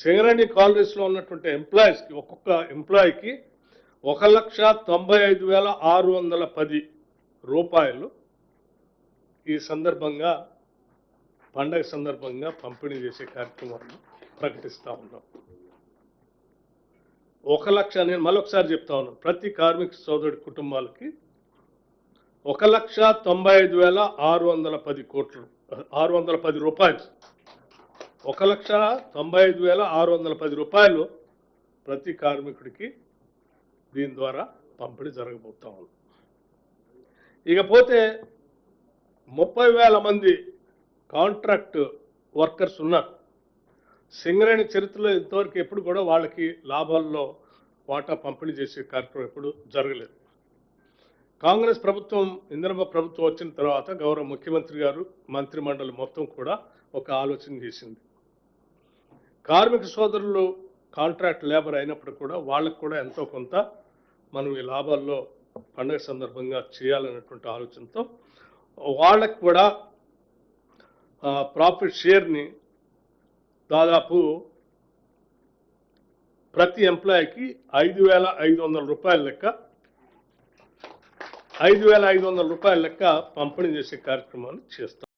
సింగరేణి కాలనీస్లో ఉన్నటువంటి ఎంప్లాయీస్కి ఒక్కొక్క ఎంప్లాయీకి 1,95,610 రూపాయలు ఈ సందర్భంగా పండగ సందర్భంగా పంపిణీ చేసే కార్యక్రమాన్ని ప్రకటిస్తూ ఉన్నాం. 1 లక్ష, నేను మళ్ళొకసారి చెప్తా ఉన్నాను, ప్రతి కార్మిక సోదరుడి కుటుంబాలకి 1,95,610 రూపాయలు, 1,95,610 రూపాయలు ప్రతి కార్మికుడికి దీని ద్వారా పంపిణీ జరగబోతా ఉంది. ఇకపోతే 30,000 మంది కాంట్రాక్ట్ వర్కర్స్ ఉన్నారు. సింగరేణి చరిత్రలో ఇంతవరకు ఎప్పుడు కూడా వాళ్ళకి లాభాల్లో వాటా పంపిణీ చేసే కార్యక్రమం ఎప్పుడు జరగలేదు. కాంగ్రెస్ ప్రభుత్వం, ఇందిరమ్మ ప్రభుత్వం వచ్చిన తర్వాత గౌరవ ముఖ్యమంత్రి గారు, మంత్రిమండలి మొత్తం కూడా ఒక ఆలోచన చేసింది. కార్మిక సోదరులు కాంట్రాక్ట్ లేబర్ అయినప్పుడు కూడా వాళ్ళకు కూడా ఎంతో కొంత మనం ఈ లాభాల్లో పండుగ సందర్భంగా చేయాలనేటువంటి ఆలోచనతో వాళ్ళకు కూడా ప్రాఫిట్ షేర్ని దాదాపు ప్రతి ఎంప్లాయీకి 5,500 రూపాయల లెక్క 5,500 రూపాయల లెక్క పంపిణీ చేసే కార్యక్రమాన్ని చేస్తాం.